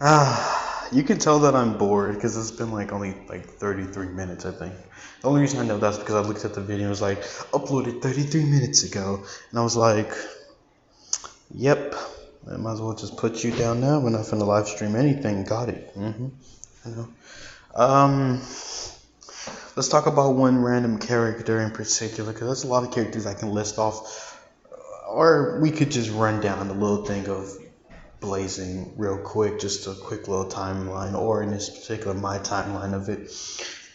You can tell that I'm bored because it's been like only like 33 minutes, I think. The only reason I know that's because I looked at the video and it was like uploaded 33 minutes ago, and I was like, yep, I might as well just put you down now. We're not finna live stream anything. Got it. I know. Um, let's talk about one random character in particular because there's a lot of characters I can list off, or we could just run down the little thing of blazing real quick, just a quick little timeline, or in this particular, my timeline of it.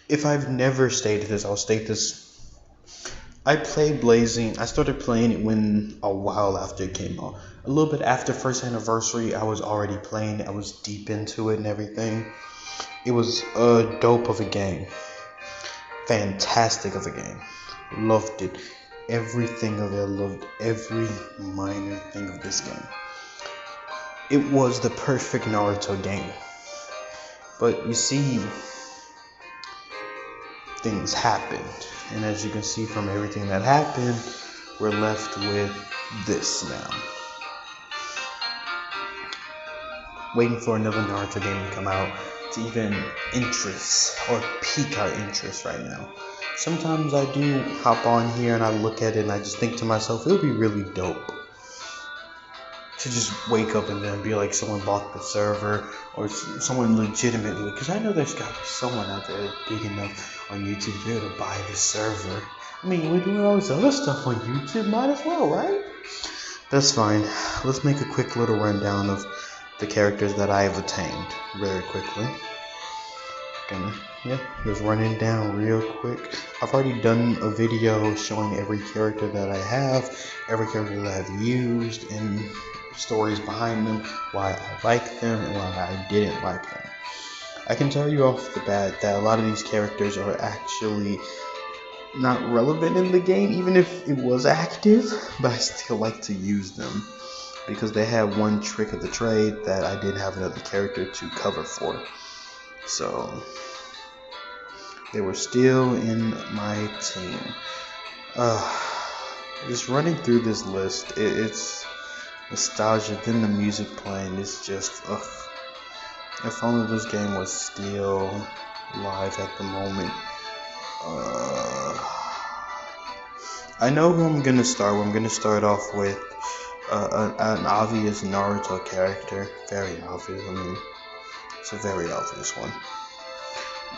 If I've never stated this, I'll state this. I played Blazing. I started playing it when a while after it came out. A little bit after first anniversary, I was already playing it. I was deep into it and everything. It was a dope of a game. Fantastic of a game. Loved it. Everything of it. I loved every minor thing of this game. It was the perfect Naruto game. But you see, things happened. And as you can see from everything that happened, we're left with this now. Waiting for another Naruto game to come out to even interest or pique our interest right now. Sometimes I do hop on here and I look at it and I just think to myself, it would be really dope to just wake up and then be like someone bought the server or someone legitimately, because I know there's got to be someone out there big enough on YouTube to be able to buy the server. I mean, we're doing all this other stuff on YouTube, might as well, right? That's fine. Let's make a quick little rundown of the characters that I have attained very quickly. Just running down real quick. I've already done a video showing every character that I have, every character that I've used, and stories behind them, why I like them and why I didn't like them. I can tell you off the bat that a lot of these characters are actually not relevant in the game, even if it was active, but I still like to use them because they have one trick of the trade that I didn't have another character to cover for. So they were still in my team. Just running through this list, it's nostalgia. Then the music playing is just, if only this game was still live at the moment. I know who I'm gonna start with. I'm gonna start off with an obvious Naruto character. Very obvious. I mean, it's a very obvious one.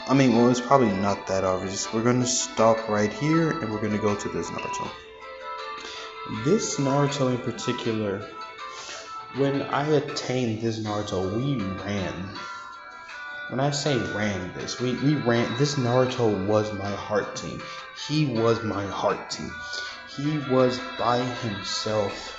I mean, well, it's probably not that obvious. We're gonna stop right here and we're gonna go to this Naruto. This Naruto in particular, when I attained this Naruto, we ran. When I say ran this, we ran. This Naruto was my heart team. He was my heart team. He was by himself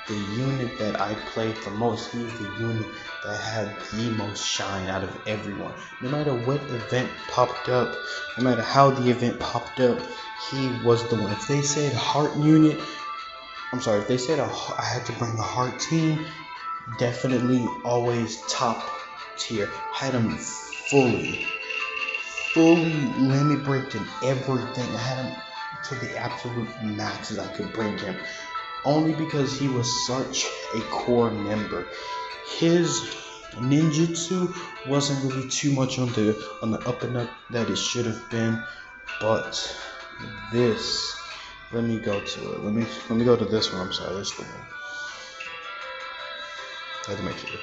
the unit that I played the most. He was the unit that had the most shine out of everyone. No matter what event popped up, no matter how the event popped up, he was the one. If they said heart unit, if they said I had to bring a heart team, definitely always top tier. Had him fully limit breaked in everything. I had him to the absolute max as I could bring him. Only because he was such a core member. His ninjutsu wasn't really too much on the up and up that it should have been, but this, let me go to it. Let me go to this one. I'm sorry, this one. I had to make sure.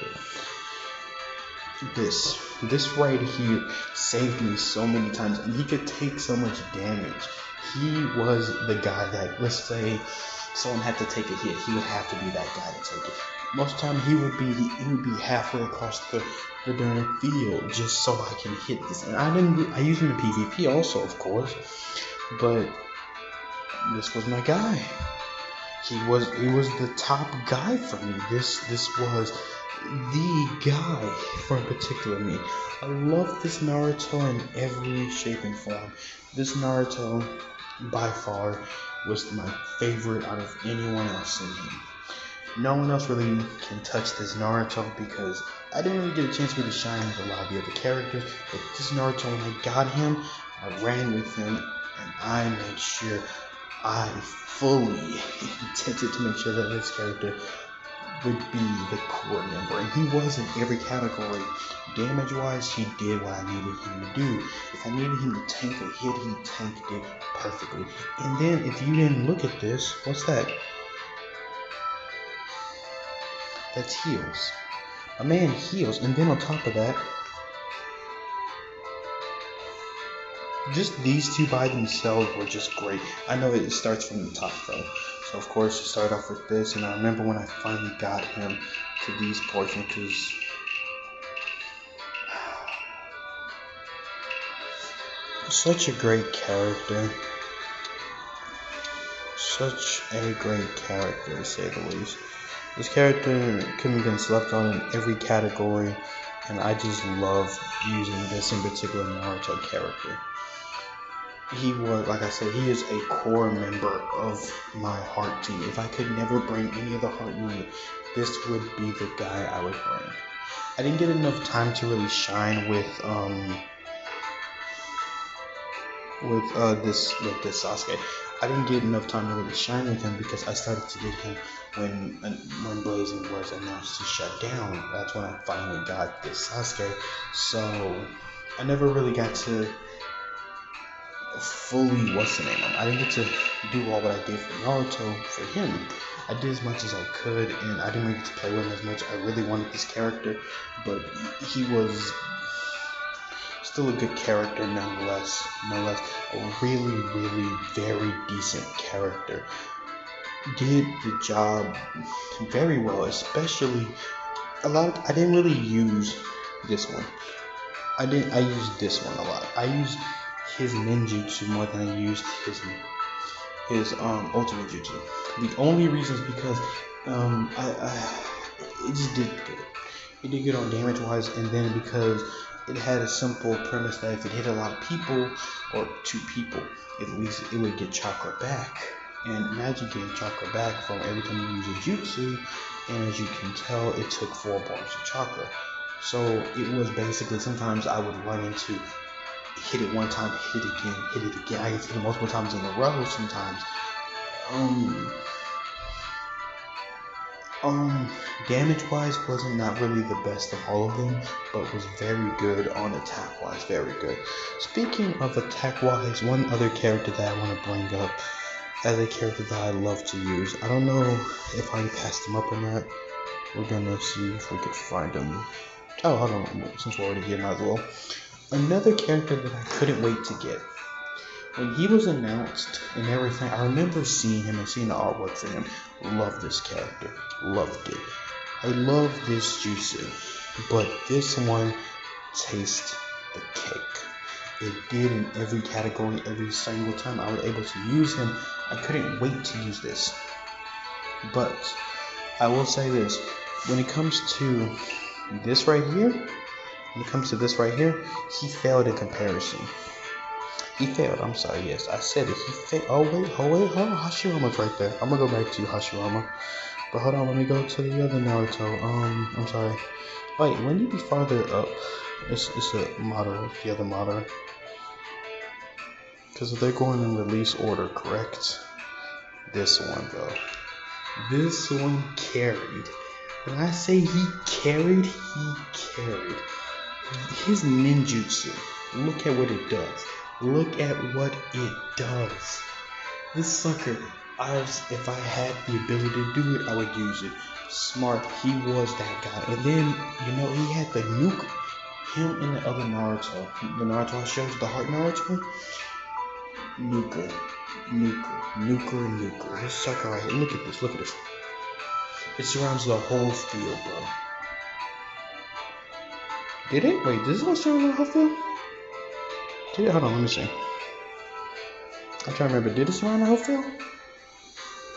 This right here saved me so many times, and he could take so much damage. He was the guy that, let's say someone had to take a hit, he would have to be that guy to take it. Most of the time he would be halfway across the darn field just so I can hit this. And I used him in PvP also, of course, but this was my guy. He was the top guy for me. This was the guy for in particular me. I love this Naruto in every shape and form. This Naruto by far was my favorite out of anyone else in here. No one else really can touch this Naruto because I didn't really get a chance to really shine with a lot of the other characters, but this Naruto, when I got him, I ran with him and I made sure I fully intended to make sure that this character would be the core member, and he was in every category. Damage-wise, he did what I needed him to do. If I needed him to tank a hit, he tanked it perfectly. And then, if you didn't look at this, what's that? That's heals. A man heals, and then on top of that, just these two by themselves were just great. I know it starts from the top though. So of course you start off with this, and I remember when I finally got him to these portions, because such a great character. Such a great character, to say the least. This character couldn't have been slept on in every category, and I just love using this in particular Naruto character. He was, like I said, he is a core member of my heart team. If I could never bring any of the heart unit, this would be the guy I would bring. I didn't get enough time to really shine with this Sasuke. I didn't get enough time to really shine with him because I started to get him when Blazing was announced to shut down. That's when I finally got this Sasuke. So I never really got to fully, what's the name of him? I didn't get to do all what I did for Naruto for him. I did as much as I could, and I didn't really get to play with him as much. I really wanted this character, but he was still a good character nonetheless. A really, really very decent character. Did the job very well, especially I didn't really use this one. I used this one a lot. I used his ninjutsu more than I used his ultimate jutsu. The only reason is because it just did good. It did good on damage wise, and then because it had a simple premise that if it hit a lot of people or 2 people, at least it would get chakra back. And imagine getting chakra back from every time you use a jutsu, and as you can tell, it took 4 bars of chakra. So it was basically, sometimes I would run into, hit it one time, hit it again. I get hit it multiple times in a row sometimes. Damage wise wasn't not really the best of all of them, but was very good on attack wise, very good. Speaking of attack wise, one other character that I want to bring up as a character that I love to use. I don't know if I passed him up or not. We're gonna see if we could find him. Oh, hold on, since we're already here, might as well. Another character that I couldn't wait to get. When he was announced and everything, I remember seeing him and seeing the artwork for him. Loved this character. Loved it. I love this jutsu. But this one tastes the cake. It did in every category, every single time I was able to use him. I couldn't wait to use this. But I will say this. When it comes to this right here, he failed in comparison. He failed. I'm sorry. Yes, I said it. He failed. Oh wait. Hold on. Hashirama's right there. I'm gonna go back to you, Hashirama. But hold on. Let me go to the other Naruto. I'm sorry. Wait. When you be farther up, it's a Madara. The other Madara. Because they're going in release order, correct? This one though. This one carried. When I say he carried, his ninjutsu. Look at what it does. Look at what it does. This sucker, if I had the ability to do it, I would use it. Smart, he was that guy. And then, he had the nuke. Him and the other Naruto. The Naruto I showed you, the Heart Naruto. Nuker. This sucker right here. Look at this. It surrounds the whole field, bro. Did it? Wait, does this one surround the whole field? Did it? Hold on, let me see. I'm trying to remember. Did it surround the whole field?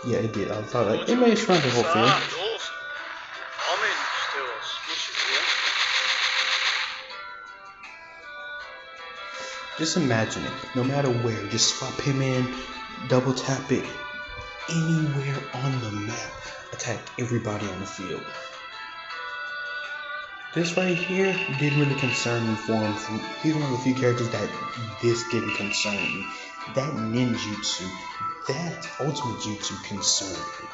Yeah, it did. I thought it may surround the whole field. Just imagine it. No matter where, just swap him in, double tap it, anywhere on the map. Attack everybody on the field. This right here didn't really concern me for him. He's one of the few characters that this didn't concern me. That ninjutsu, that ultimate jutsu concerned me.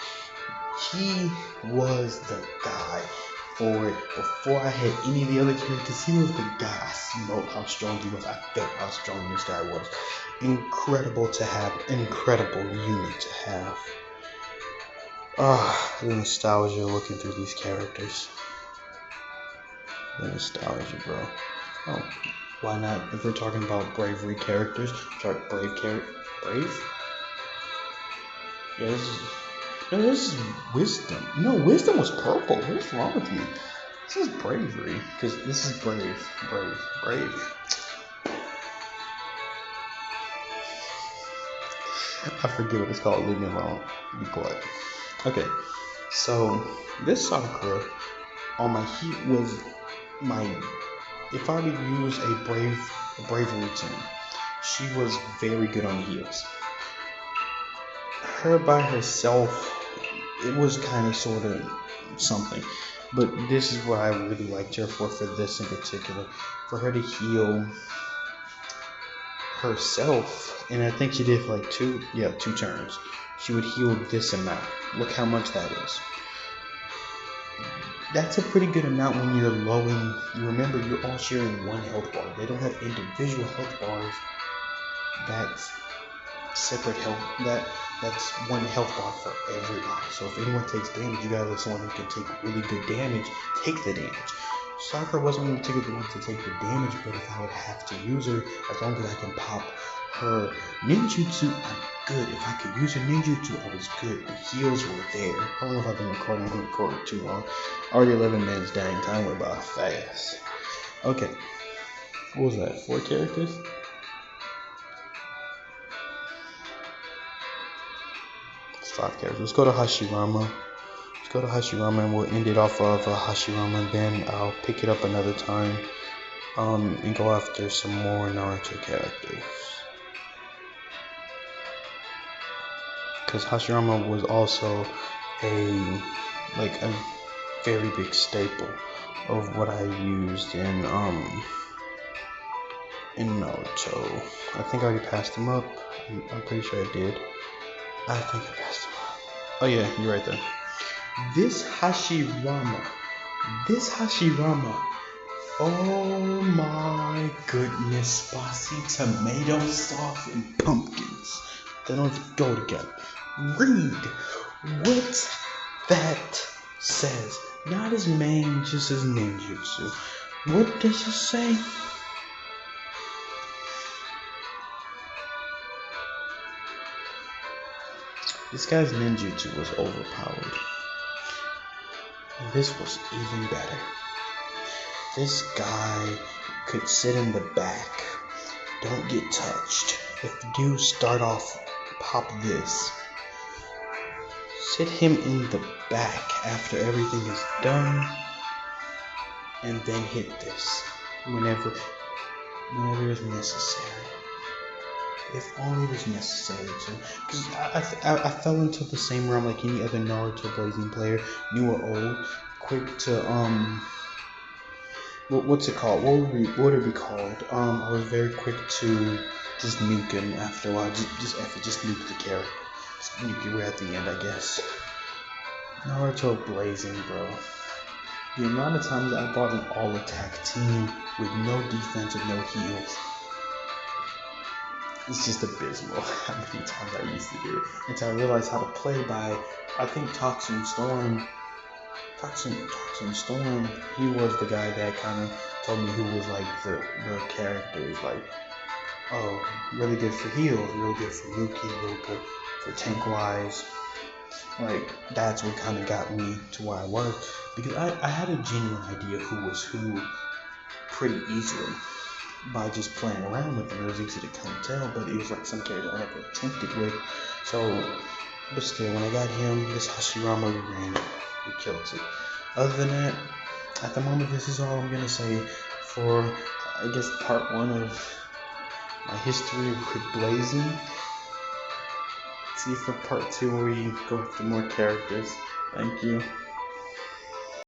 He was the guy for it. Before I had any of the other characters, he was the guy. I smelled how strong he was. I felt how strong this guy was. Incredible to have. Incredible unit to have. The nostalgia looking through these characters. The nostalgia, bro. Oh, why not? If we're talking about bravery characters, Brave? Yeah, this is wisdom. No, wisdom was purple. What's wrong with me? This is bravery, because this is brave. I forget what it's called. Leave me alone. Be quiet. Okay, so this Sakura on my heat was my. If I would use a bravery team, she was very good on heals. Her by herself, it was kind of sort of something, but this is what I really liked her for this in particular, for her to heal herself, and I think she did for like two turns. She would heal this amount. Look how much that is. That's a pretty good amount when you're lowing. You remember, you're all sharing one health bar. They don't have individual health bars. That's separate health. That's one health bar for everybody. So if anyone takes damage, you gotta let someone who can take really good damage take the damage. Sakura wasn't going to take the one to take the damage, but if I would have to use her, as long as I can pop her ninjutsu, I'm good. If I could use her ninjutsu, I was good. The heals were there. How long have I been recording? I've been recording too long. Already 11 minutes, dang. Time went by fast. Okay. What was that? 4 characters? It's 5 characters. Let's go to Hashirama. Go to Hashirama and we'll end it off of Hashirama, and then I'll pick it up another time and go after some more Naruto characters, because Hashirama was also a very big staple of what I used in Naruto. I think I already passed him up. I'm pretty sure I did. I think I passed him up. Oh yeah, you're right there. This Hashirama, oh my goodness, spicy tomato sauce and pumpkins. They don't go together. Read what that says. Not his main, just his ninjutsu. What does it say? This guy's ninjutsu was overpowered. This was even better. This guy could sit in the back, don't get touched. If you start off, pop this. Sit him in the back after everything is done, and then hit this whenever it's necessary. If only it was necessary to, because I fell into the same realm like any other Naruto Blazing player, new or old, quick to what's it called? What would it be called? I was very quick to just nuke him after a while. Just nuke the character. Just nuke it. We're at the end, I guess. Naruto Blazing, bro. The amount of times I brought an all-attack team with no defense and no heals. It's just abysmal how many times I used to do it until I realized how to play by, I think, Toxin Storm, he was the guy that kind of told me who was like the characters, like, oh, really good for heals, real good for Yuki, real good for tank wise. Like, that's what kind of got me to where I was, because I had a genuine idea who was who pretty easily. By just playing around with them, it was easy to kind of tell, but it was like some character I never attempted with. So, but still, when I got him, this Hashirama, we ran it. We killed it. Other than that, at the moment, this is all I'm going to say for, I guess, part 1 of my history with Blazing. See you for part 2 where we go after more characters. Thank you.